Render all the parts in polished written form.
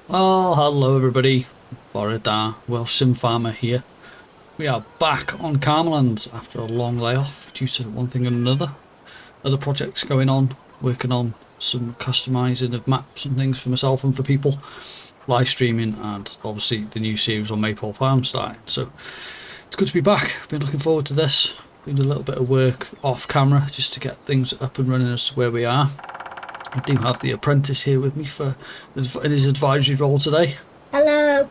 Well, hello everybody, Florida, Welsh sim farmer here. We are back on Calmlands after a long layoff due to one thing and another. Other projects going on, working on some customising of maps and things for myself and for people, live streaming, and obviously the new series on Maypole Farm starting. So it's good to be back. Been looking forward to this. Doing a little bit of work off camera just to get things up and running as to where we are. I do have the Apprentice here with me in his advisory role today. Hello.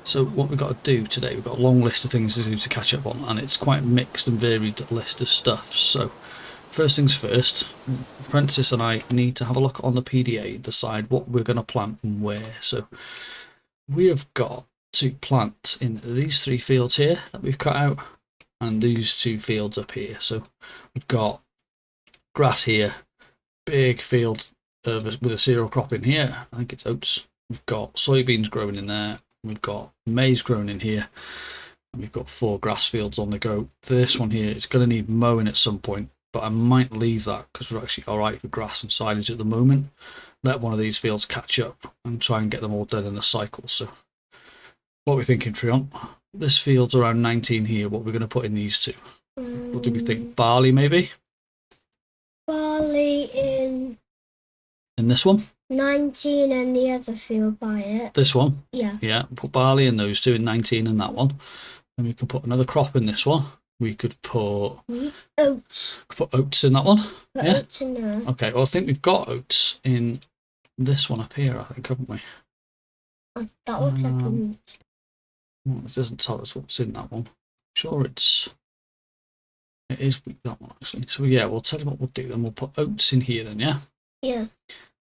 So what we've got to do today, we've got a long list of things to do to catch up on, and it's quite a mixed and varied list of stuff. So first things first, Apprentice and I need to have a look on the PDA, decide what we're going to plant and where. So we have got to plant in these three fields here that we've cut out, and these two fields up here. So we've got grass here, big field with a cereal crop in here. I think it's oats. We've got soybeans growing in there. We've got maize growing in here. And we've got 4 grass fields on the go. This one here is going to need mowing at some point, but I might leave that because we're actually all right with grass and silage at the moment. Let one of these fields catch up and try and get them all done in a cycle. So what are we thinking, Trion? This field's around 19 here. What we're going to put in these two? What do we think? Barley maybe? Barley in this one? 19 and the other field by it. This one? Yeah. Yeah, put barley in those two in 19 and that one. And we can put another crop in this one. We could put oats. Put oats in that one. Put yeah. Oats in there. Okay, well I think we've got oats in this one up here, I think, haven't we? That looks like a wheat. Well, it doesn't tell us what's in that one. I'm sure it is wheat, that one actually. So yeah, we'll tell you what we'll do then. We'll put oats in here then, yeah? Yeah.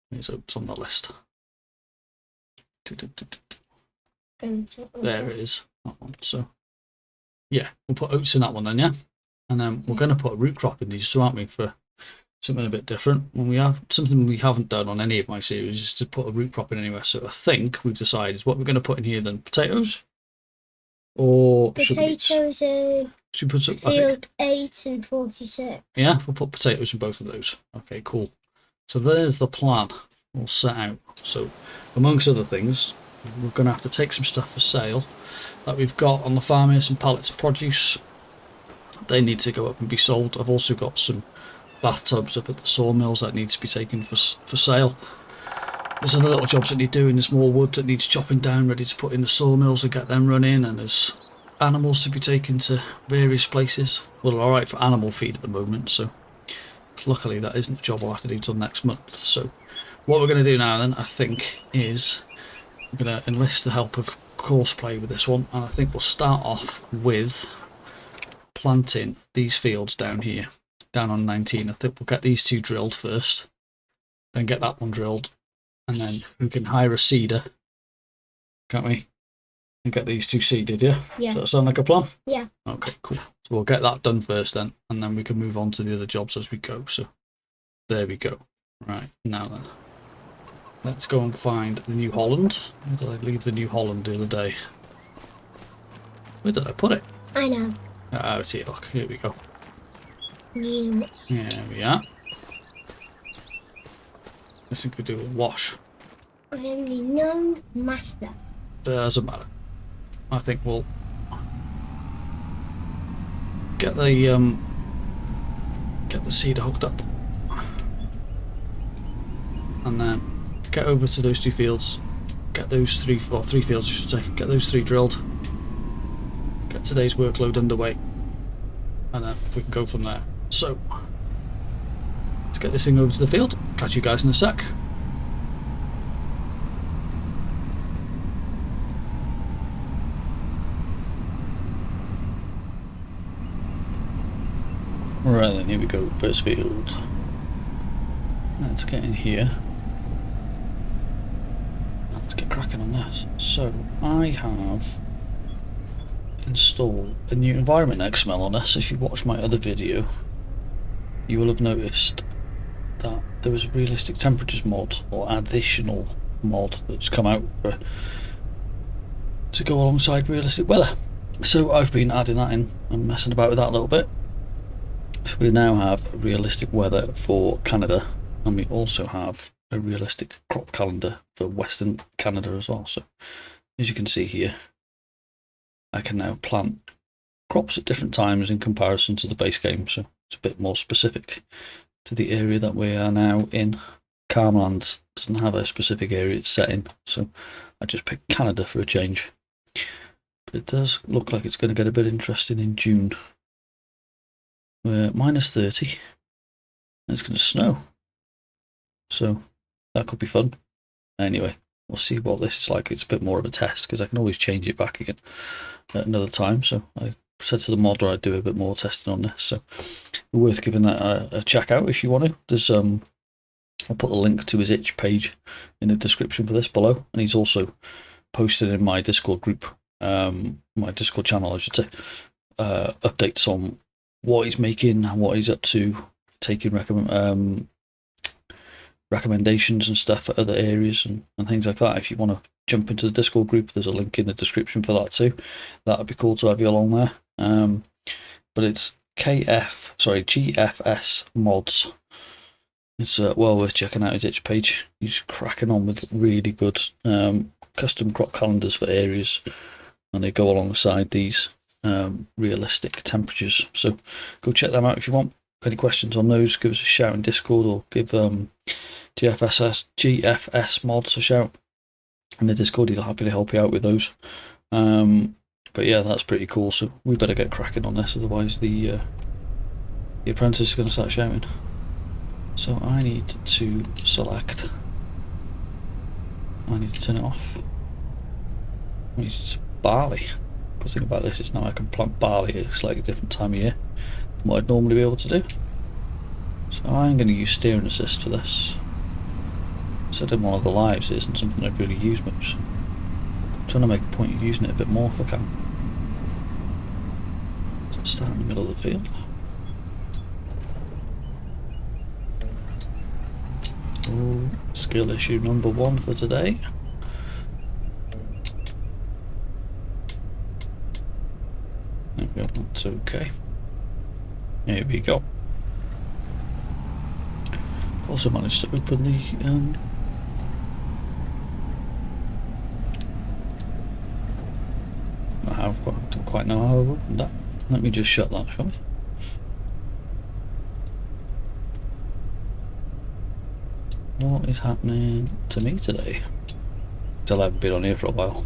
There's oats on the list. There it is, that one. So yeah, we'll put oats in that one then, yeah? And then we're going to put a root crop in these two, aren't we, for something a bit different. When we have something we haven't done on any of my series is to put a root crop in anywhere. So I think we've decided what we're going to put in here then. Potatoes? Or potatoes in should we put some, field 8 and 46. Yeah, we'll put potatoes in both of those. Okay, cool. So there's the plan all set out. So amongst other things, we're going to have to take some stuff for sale that we've got on the farm here, some pallets of produce. They need to go up and be sold. I've also got some bathtubs up at the sawmills that needs to be taken for sale. There's other little jobs that need doing. There's more wood that needs chopping down, ready to put in the sawmills and get them running, and there's animals to be taken to various places. Well, all right for animal feed at the moment, so luckily that isn't a job I'll have to do till next month. So what we're going to do now then, I think, is we're going to enlist the help of Courseplay with this one, and I think we'll start off with planting these fields down here, down on 19. I think we'll get these two drilled first, then get that one drilled, and then we can hire a seeder, can't we? And get these two seeded, yeah? Yeah. Does that sound like a plan? Yeah. Okay, cool. So we'll get that done first then, and then we can move on to the other jobs as we go. So there we go. Right, now then. Let's go and find the New Holland. Where did I leave the New Holland the other day? Where did I put it? I know. Oh, it's here, look. Here we go. New. There we are. I think we do a wash. I am the known master. Doesn't matter. I think we'll get the seeder hooked up, and then get over to those two fields. Get those three fields, I should say. Get those 3 drilled. Get today's workload underway, and then we can go from there. So let's get this thing over to the field. Catch you guys in a sec. Right then, here we go, first field. Let's get in here. Let's get cracking on this. So, I have installed a new environment XML on this. If you watched my other video, you will have noticed that there was a realistic temperatures mod, or additional mod, that's come out to go alongside realistic weather. So I've been adding that in and messing about with that a little bit. So we now have realistic weather for Canada, and we also have a realistic crop calendar for Western Canada as well. So as you can see here, I can now plant crops at different times in comparison to the base game. So it's a bit more specific to the area that we are now in. Calmlands doesn't have a specific area it's set in, so I just picked Canada for a change. But it does look like it's going to get a bit interesting in June. We're -30 and it's going to snow, so that could be fun. Anyway, we'll see what this is like. It's a bit more of a test because I can always change it back again at another time. So I said to the modder I'd do a bit more testing on this, so worth giving that a check out if you want to. There's I'll put the link to his itch page in the description for this below, and he's also posted in my Discord group, my Discord channel I should say, updates on what he's making, what he's up to, taking recommendations and stuff for other areas and things like that. If you want to jump into the Discord group, there's a link in the description for that too. That would be cool to have you along there. But it's GFS mods. It's well worth checking out his itch page. He's cracking on with really good custom crop calendars for areas, and they go alongside these realistic temperatures. So go check them out if you want. Any questions on those, give us a shout in Discord, or give GFS mods a shout in the Discord. He'll happily help you out with those. But yeah, that's pretty cool. So we better get cracking on this, otherwise the Apprentice is going to start shouting. So I need to select. I need to turn it off. It's barley. The thing about this is now I can plant barley at a slightly different time of year than what I'd normally be able to do. So I'm going to use steering assist for this. Said in one of the lives it isn't something I've really used much. So I'm trying to make a point of using it a bit more if I can. So start in the middle of the field. Oh, skill issue number 1 for today. There we go, that's okay. Here we go. Also managed to open the I don't quite know how I opened that. Let me just shut that, shall we? What is happening to me today? Till I haven't been on here for a while.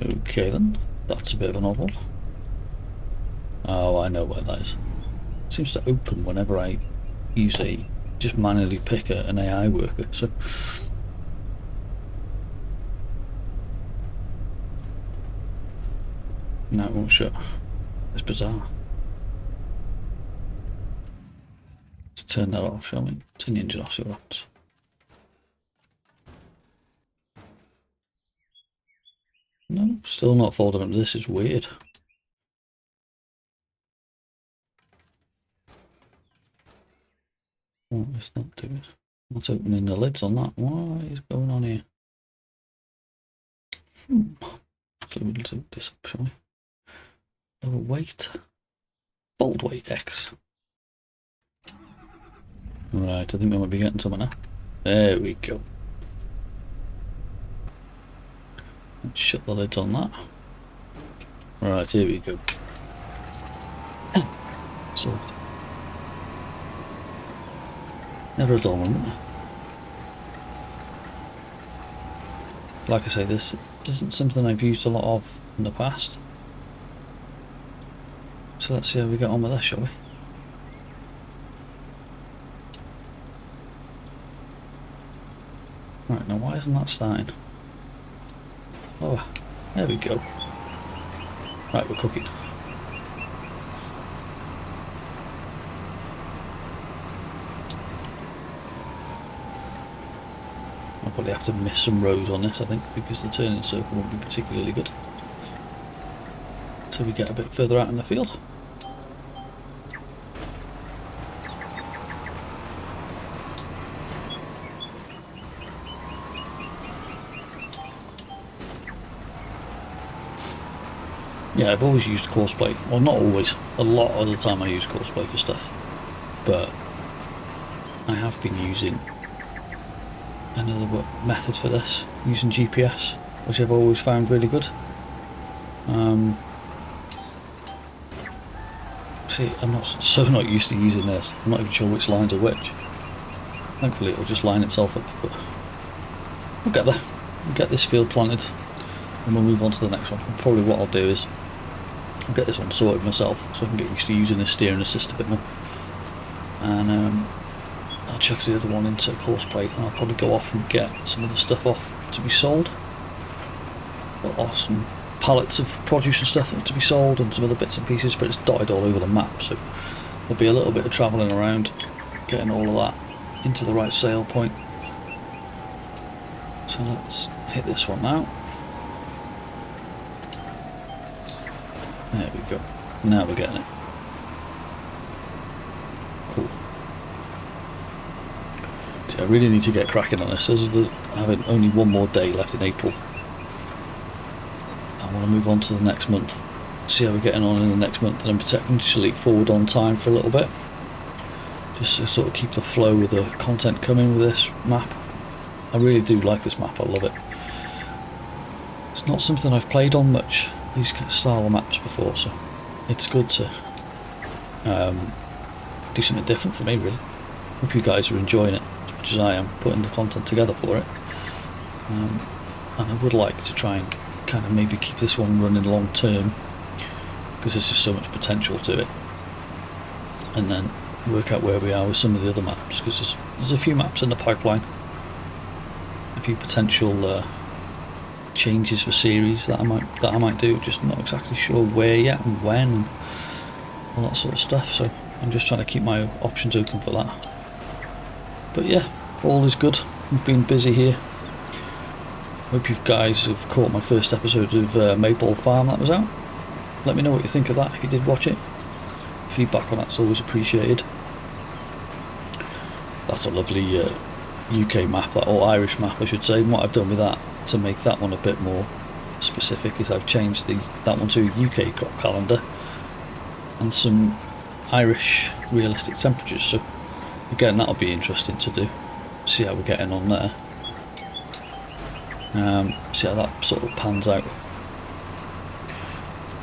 Okay then, that's a bit of an odd one. Oh, I know where that is. It seems to open whenever I use just manually pick an AI worker, so... No, it won't shut. It's bizarre. Let's turn that off, shall we? Turn the engine off, see what happens. No, still not folding up. This is weird. What is that doing? What's opening the lids on that? What is going on here? Hopefully we'll do this up, shall we? Overweight. Fold weight X. Right, I think we might be getting somewhere now. There we go. Let's shut the lids on that. Right, here we go. Solved. Never a dull moment. Like I say, this isn't something I've used a lot of in the past. So let's see how we get on with this, shall we? Right, now why isn't that starting? Oh, there we go. Right, we're cooking. I'll probably have to miss some rows on this, I think, because the turning circle won't be particularly good. So we get a bit further out in the field. yeah, I've always used courseplay. Well, not always. A lot of the time I use courseplay for stuff, but I have been using another method for this, using GPS, which I've always found really good. See, I'm not used to using this. I'm not even sure which lines are which. Thankfully it'll just line itself up, but we'll get there. We'll get this field planted and we'll move on to the next one. And probably what I'll do is I'll get this one sorted myself so I can get used to using this steering assist a bit more. And I'll chuck the other one into courseplay, and I'll probably go off and get some of the stuff off to be sold. Got off some pallets of produce and stuff to be sold and some other bits and pieces, but it's dotted all over the map, so there'll be a little bit of travelling around getting all of that into the right sale point. So let's hit this one now. There we go. Now we're getting it. Cool. So I really need to get cracking on this. As of having only one more day left in April, I want to move on to the next month, see how we're getting on in the next month, and then potentially forward on time for a little bit, just to sort of keep the flow with the content coming with this map. I really do like this map, I love it. It's not something I've played on much, these style of maps before, so it's good to do something different for me, really. Hope you guys are enjoying it as much as I am putting the content together for it. And I would like to try and kind of maybe keep this one running long term, because there's just so much potential to it, and then work out where we are with some of the other maps, because there's a few maps in the pipeline, a few potential changes for series that I might do, just not exactly sure where yet and when and all that sort of stuff, so I'm just trying to keep my options open for that. But yeah, all is good. We've been busy here. Hope you guys have caught my first episode of Maple Farm that was out. Let me know what you think of that if you did watch it. Feedback on that's always appreciated. That's a lovely UK map, or Irish map I should say. And what I've done with that to make that one a bit more specific is I've changed that one to UK crop calendar and some Irish realistic temperatures. So again, that'll be interesting to do. See how we're getting on there. See how that sort of pans out.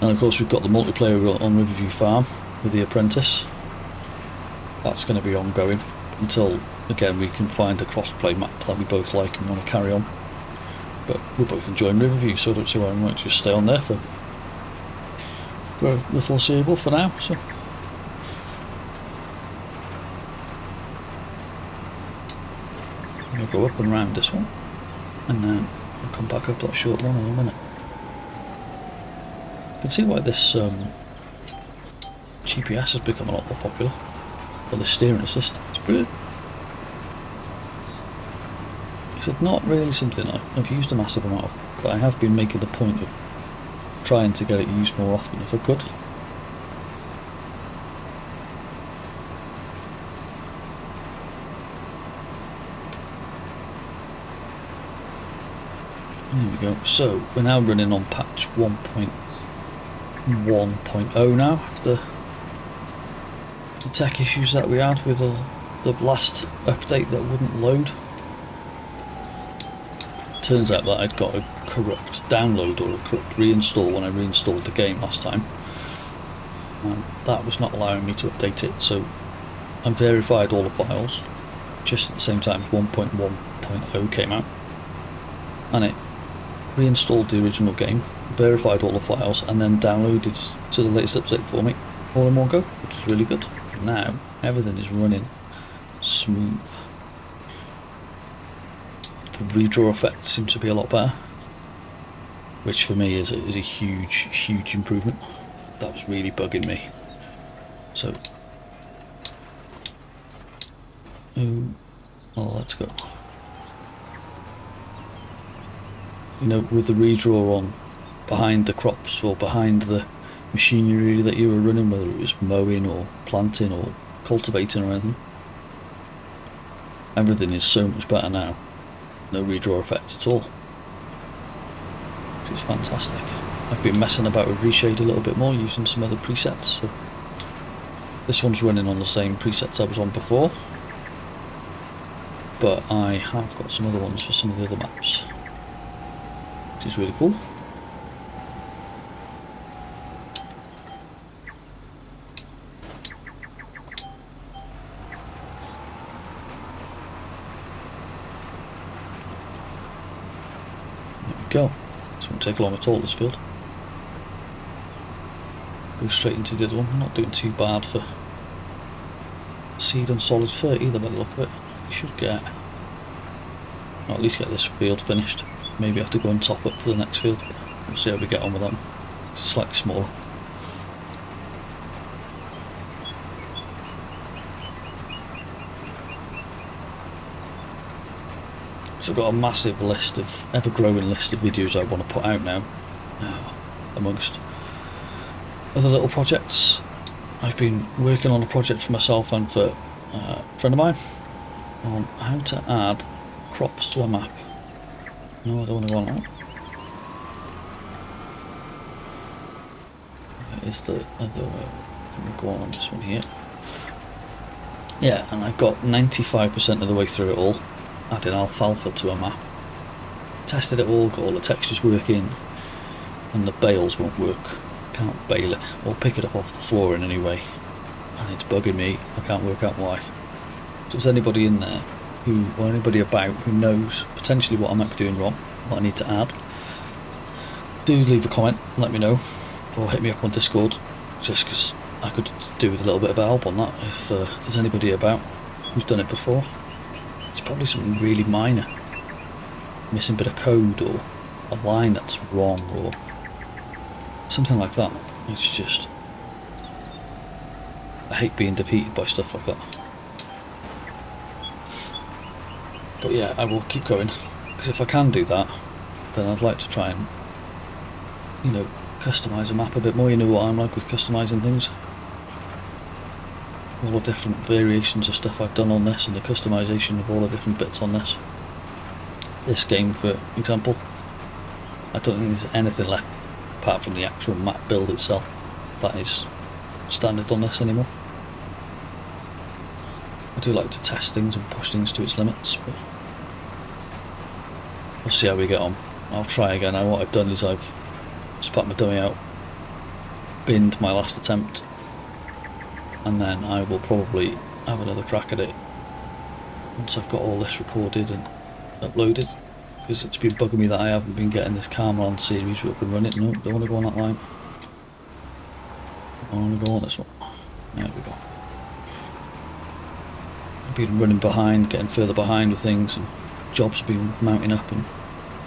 And of course we've got the multiplayer on Riverview Farm with the Apprentice. That's going to be ongoing until again we can find a cross-play map that we both like and want to carry on. But we're both enjoying Riverview, so I don't see why we might just stay on there for the foreseeable for now. So I'm going to go up and round this one, and then I'll come back up that short one in a minute. You can see why this GPS has become a lot more popular, or the steering assist. It's brilliant. It's not really something I've used a massive amount of, but I have been making the point of trying to get it used more often if I could. There we go. So we're now running on patch 1.1.0 now, after the tech issues that we had with the last update that wouldn't load. Turns out that I'd got a corrupt download or a corrupt reinstall when I reinstalled the game last time. That was not allowing me to update it, so I verified all the files just at the same time 1.1.0 came out, and it reinstalled the original game, verified all the files, and then downloaded to the latest update for me all in one go, which is really good. Now everything is running smooth. The redraw effect seems to be a lot better, which for me is a huge improvement. That was really bugging me. So well, let's go. You know, with the redraw on behind the crops or behind the machinery that you were running, whether it was mowing or planting or cultivating or anything, everything is so much better now. No redraw effect at all, which is fantastic. I've been messing about with reshade a little bit more using some other presets. So this one's running on the same presets I was on before, but I have got some other ones for some of the other maps, which is really cool. Go. This won't take long at all, this field. Go straight into the other one. I'm not doing too bad for seed on solid 30 either by the look of it. You should get, or at least get this field finished. Maybe have to go and top up for the next field. We'll see how we get on with that. It's slightly smaller. So I've got a massive list of, ever-growing list of videos I want to put out now, amongst other little projects. I've been working on a project for myself and for a friend of mine on how to add crops to a map. No, I don't want to go on that. That is the other way. I think we'll go on this one here. Yeah, and I got 95% of the way through it all. Adding alfalfa to a map. Tested it all, got all the textures working, and the bales won't work. Can't bale it or pick it up off the floor in any way, and it's bugging me. I can't work out why. So if there's anybody in there who, or anybody about who knows potentially what I might be doing wrong, what I need to add, do leave a comment, let me know, or hit me up on Discord, just because I could do with a little bit of help on that. If there's anybody about who's done it before. It's probably something really minor, missing a bit of code or a line that's wrong or something like that. It's just, I hate being defeated by stuff like that. But yeah, I will keep going, because if I can do that, then I'd like to try and, you know, customise a map a bit more. You know what I'm like with customising things. All the different variations of stuff I've done on this and the customization of all the different bits on this. This game, for example, I don't think there's anything left apart from the actual map build itself that is standard on this anymore. I do like to test things and push things to its limits, but we'll see how we get on. I'll try again. Now what I've done is I've spat my dummy out, binned my last attempt, and then I will probably have another crack at it once I've got all this recorded and uploaded, because it's been bugging me that I haven't been getting this Calmlands series up and running. No, don't want to go on that line. I want to go on this one. There we go. I've been running behind, getting further behind with things, and jobs have been mounting up and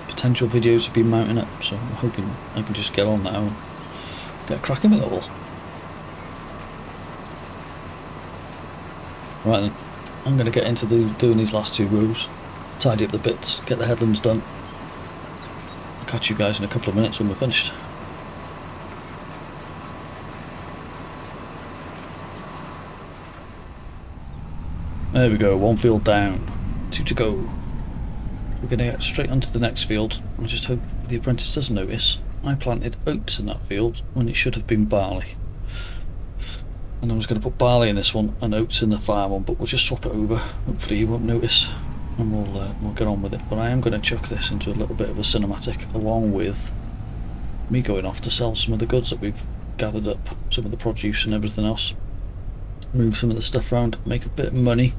potential videos have been mounting up, so I'm hoping I can just get on now and get cracking with it all. Right then, I'm going to get into doing these last two rows, tidy up the bits, get the headlands done. I'll catch you guys in a couple of minutes when we're finished. There we go, one field down, 2 to go. We're going to get straight onto the next field. I just hope the Apprentice doesn't notice I planted oats in that field when it should have been barley. And I was going to put barley in this one and oats in the farm one, but we'll just swap it over. Hopefully you won't notice, and we'll get on with it. But I am going to chuck this into a little bit of a cinematic, along with me going off to sell some of the goods that we've gathered up, some of the produce and everything else. Move some of the stuff around, make a bit of money.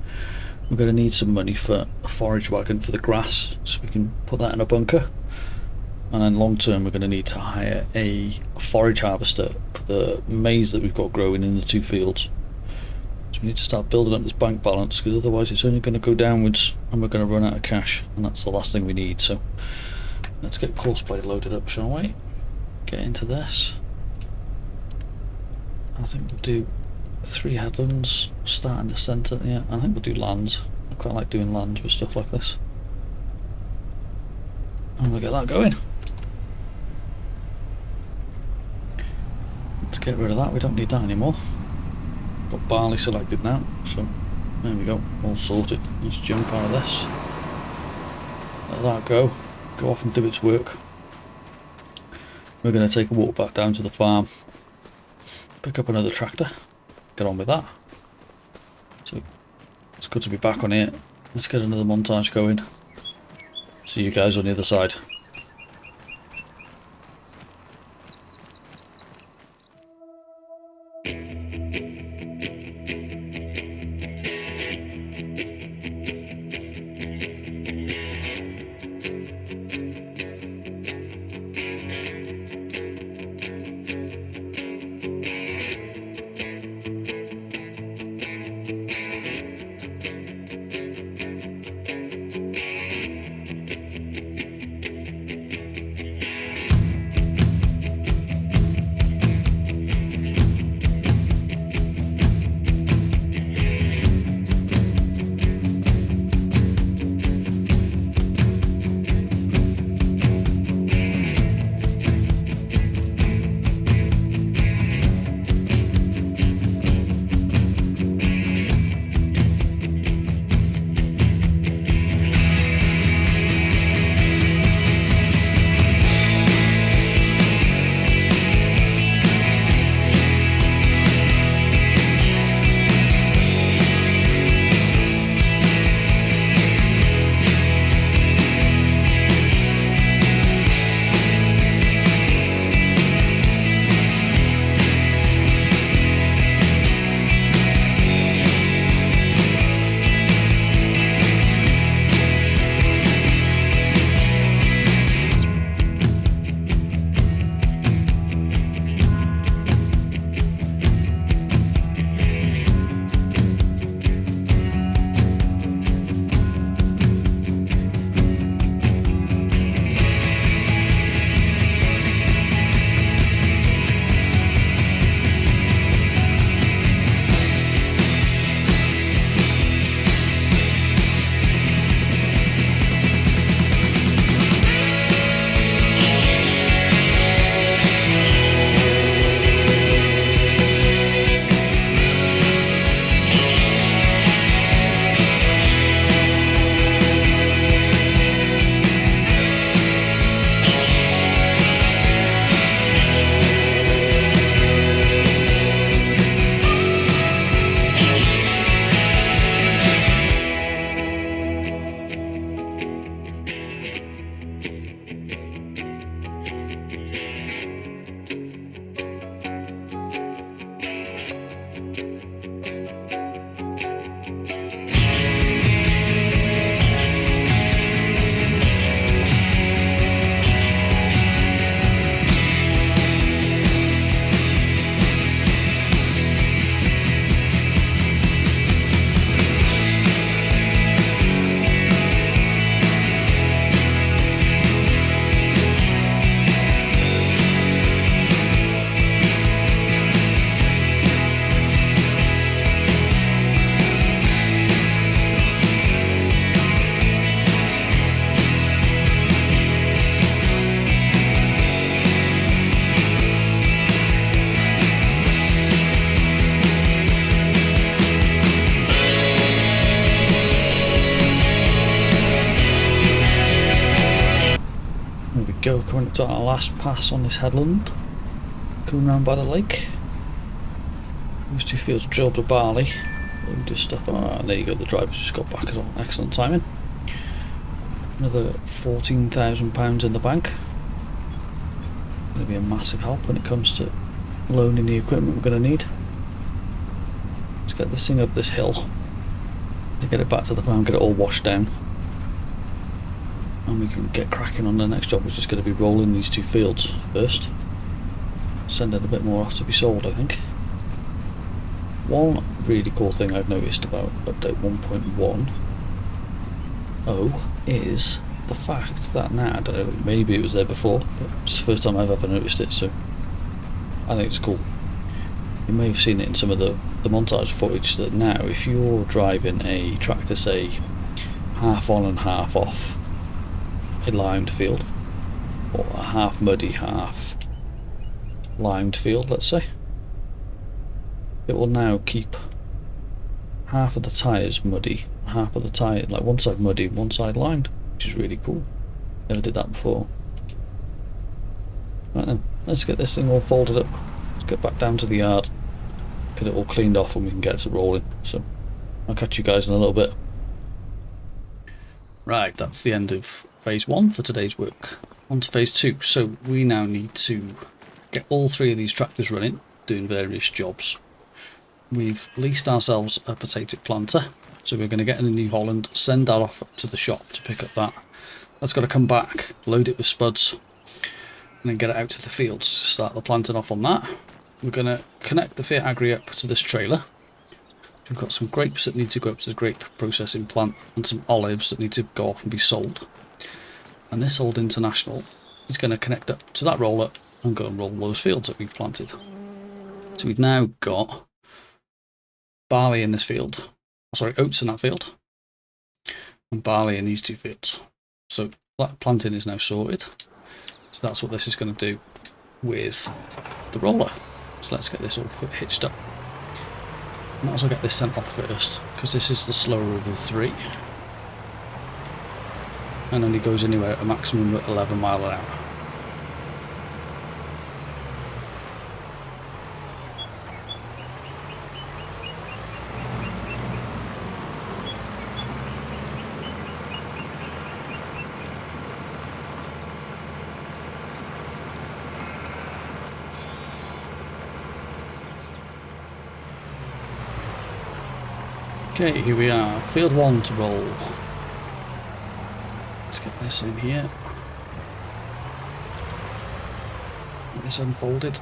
We're going to need some money for a forage wagon for the grass, so we can put that in a bunker. And then long term we're going to need to hire a forage harvester for the maize that we've got growing in the 2 fields. So we need to start building up this bank balance, because otherwise it's only going to go downwards and we're going to run out of cash, and that's the last thing we need. So let's get courseplay loaded up, shall we? Get into this. I think we'll do 3 headlands, start in the centre. Yeah, I think we'll do lands. I quite like doing lands with stuff like this. And we'll get that going. Let's get rid of that, we don't need that anymore. Got barley selected now, so there we go, all sorted. Let's jump out of this. Let that go off and do its work. we're going to take a walk back down to the farm, pick up another tractor, get on with that. So it's good to be back on here. Let's get another montage going. See you guys on the other side. Go, coming up to our last pass on this headland, coming round by the lake. These two fields drilled with barley. Load this stuff. And there you go, the driver's just got back as well. Excellent timing. Another £14,000 in the bank. Going to be a massive help when it comes to loaning the equipment we're going to need. Let's get this thing up this hill to get it back to the farm, get it all washed down. And we can get cracking on the next job, which is going to be rolling these two fields first. Sending a bit more off to be sold, I think. One really cool thing I've noticed about update 1.10 is the fact that now, I don't know, maybe it was there before, but it's the first time I've ever noticed it, so I think it's cool. You may have seen it in some of the montage footage that now if you're driving a tractor, say, half on and half off a limed field, or a half muddy, half limed field, let's say, it will now keep half of the tyres muddy, half of the tyre, like one side muddy, one side limed, which is really cool. Never did that before. Right then, let's get this thing all folded up. Let's get back down to the yard, get it all cleaned off, and we can get it rolling. So I'll catch you guys in a little bit. Right, that's the end of phase 1 for today's work. On to phase 2. So we now need to get all 3 of these tractors running, doing various jobs. We've leased ourselves a potato planter, so we're going to get in a New Holland, send that off to the shop to pick up that. That's got to come back, load it with spuds, and then get it out to the fields to start the planting off on that. We're going to connect the Fiat Agri up to this trailer. We've got some grapes that need to go up to the grape processing plant and some olives that need to go off and be sold. And this old International is going to connect up to that roller and go and roll those fields that we've planted. So we've now got barley in this field, sorry, oats in that field, and barley in these 2 fields. So that planting is now sorted. So that's what this is going to do with the roller. So let's get this all hitched up. Might as well get this sent off first, because this is the slower of the 3. And only goes anywhere at a maximum of 11 miles an hour. Okay, here we are, field 1 to roll. Let's get this in here. Get this unfolded.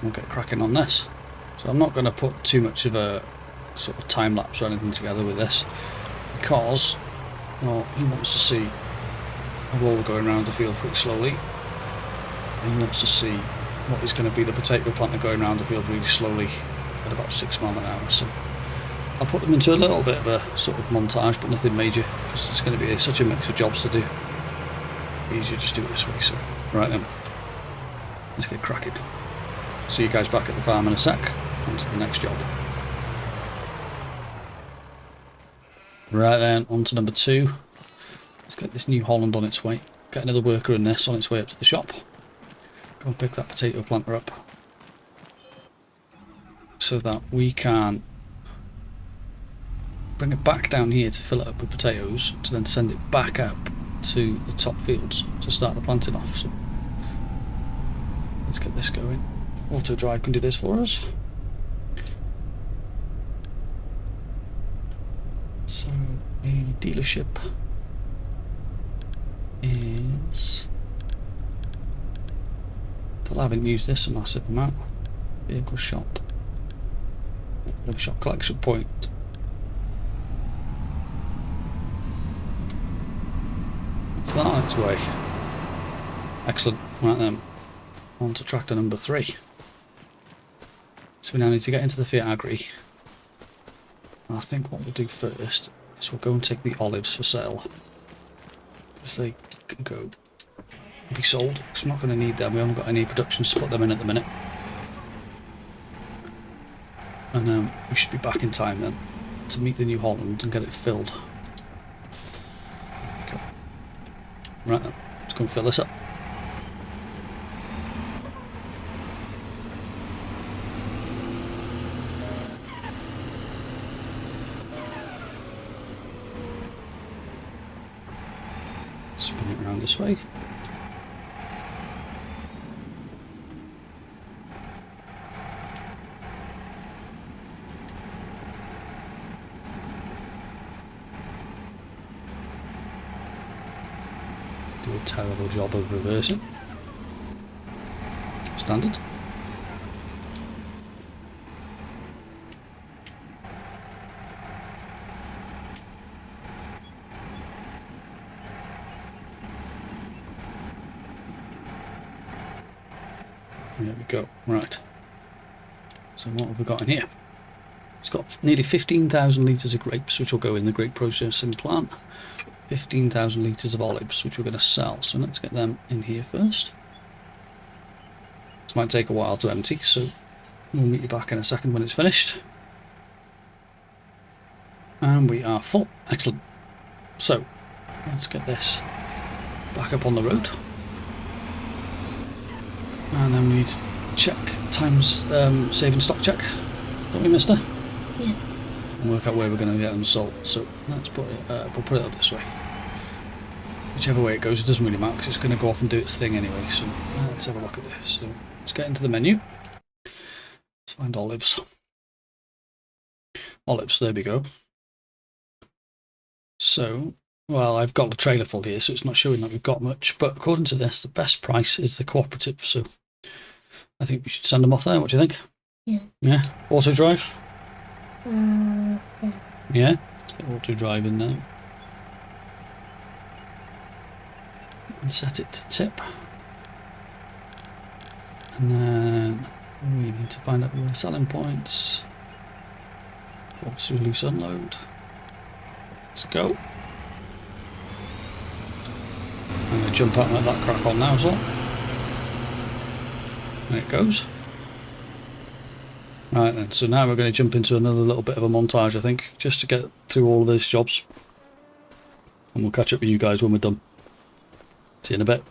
We'll get cracking on this. So I'm not going to put too much of a sort of time lapse or anything together with this, because, well, he wants to see a roller going around the field pretty slowly. And he wants to see what is going to be the potato planter going around the field really slowly at about 6 miles an hour. So I'll put them into a little bit of a sort of montage, but nothing major, because it's going to be such a mix of jobs to do. Easier just do it this way. So right then, let's get cracking. See you guys back at the farm in a sec. On to the next job. Right then, on to number 2. Let's get this New Holland on its way. Get another worker in this on its way up to the shop. Go and pick that potato planter up, so that we can bring it back down here to fill it up with potatoes, to then send it back up to the top fields to start the planting off. So let's get this going. Auto Drive can do this for us. So a dealership is, I haven't used this a massive amount. Vehicle shop. Shop collection point. It's that on its way. Excellent. Right then, on to tractor number 3. So we now need to get into the Fiat Agri. And I think what we'll do first is we'll go and take the olives for sale, because they can go and be sold, because we're not going to need them. We haven't got any production to put them in at the minute. And we should be back in time then to meet the New Holland and get it filled. Okay. Right then, let's go and fill this up. Spin it around this way. Do a terrible job of reversing. Standard. There we go. Right. So what have we got in here? It's got nearly 15,000 litres of grapes, which will go in the grape processing plant. 15,000 litres of olives, which we're going to sell. So let's get them in here first. This might take a while to empty, so we'll meet you back in a second when it's finished. And we are full. Excellent. So let's get this back up on the road. And then we need to check times saving stock check, don't we, mister? Yeah. And work out where we're going to get them sold. So let's put it, we'll put it up this way. Whichever way it goes, it doesn't really matter because it's going to go off and do its thing anyway. So let's have a look at this. So let's get into the menu. Let's find olives. Olives, there we go. So, well, I've got the trailer full here, so it's not showing that we've got much. But according to this, the best price is the cooperative. So I think we should send them off there. What do you think? Yeah. Yeah. Auto drive? Yeah. Yeah. Let's get auto drive in there. And set it to tip. And then we need to find out the selling points. Force loose unload. Let's go. I'm going to jump out and let that crack on now as well. There it goes. Right then, so now we're going to jump into another little bit of a montage, I think, just to get through all of these jobs. And we'll catch up with you guys when we're done. See you in a bit.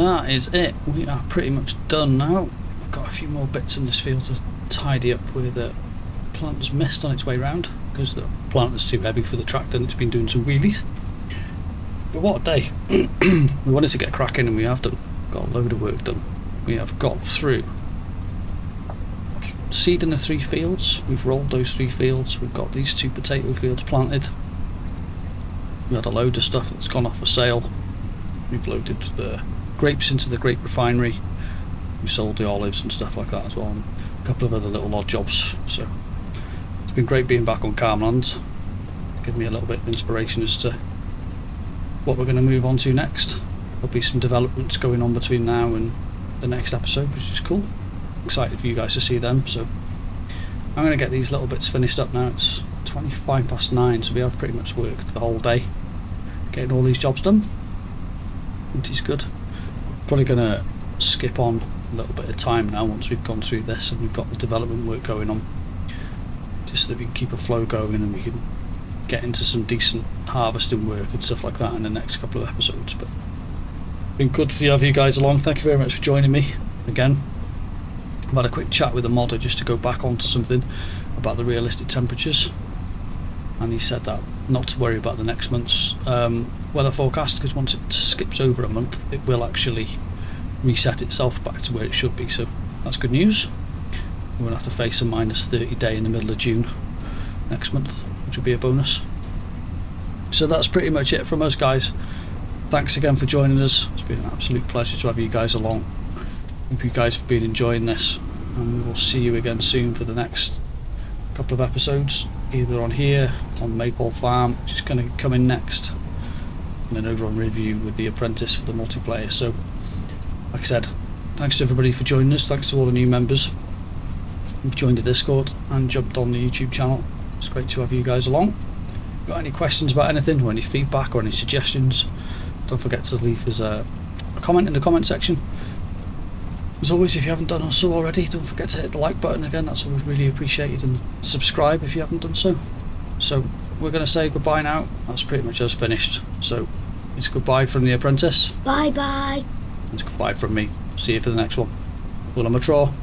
that is it. We are pretty much done now. I've got a few more bits in this field to tidy up where the plant has missed on its way round, because the plant is too heavy for the tractor and it's been doing some wheelies. But what a day. We wanted to get cracking and we have done. Got a load of work done. We have got through seeding the 3 fields. We've rolled those 3 fields. We've got these 2 potato fields planted. We had a load of stuff that's gone off for sale. We've loaded the grapes into the grape refinery. We've sold the olives and stuff like that as well, and a couple of other little odd jobs. So it's been great being back on Calmlands. Give me a little bit of inspiration as to what we're going to move on to next. There'll be some developments going on between now and the next episode, which is cool. Excited for you guys to see them. So I'm going to get these little bits finished up now. It's 9:25, so we have pretty much worked the whole day getting all these jobs done, which is good. Probably going to skip on a little bit of time now once we've gone through this and we've got the development work going on, just so that we can keep a flow going and we can get into some decent harvesting work and stuff like that in the next couple of episodes. But been good to have you guys along. Thank you very much for joining me again. I've had a quick chat with the modder just to go back onto something about the realistic temperatures, and he said that not to worry about the next month's weather forecast, because once it skips over a month it will actually reset itself back to where it should be. So that's good news. We're going to have to face a -30 day in the middle of June next month, which will be a bonus. So that's pretty much it from us, guys. Thanks again for joining us. It's been an absolute pleasure to have you guys along. Hope you guys have been enjoying this, and we will see you again soon for the next couple of episodes, either on here, on Maple Farm, which is going to come in next, and then over on Review with the Apprentice for the multiplayer. So like I said, thanks to everybody for joining us. Thanks to all the new members who've joined the Discord and jumped on the YouTube channel. It's great to have you guys along. Got any questions about anything, or any feedback, or any suggestions, don't forget to leave us a comment in the comment section. As always, if you haven't done so already, don't forget to hit the like button again. That's always really appreciated, and subscribe if you haven't done so. So we're going to say goodbye now. That's pretty much us finished. So it's goodbye from the Apprentice. Bye bye. It's goodbye from me. See you for the next one. Hwyl am y tro.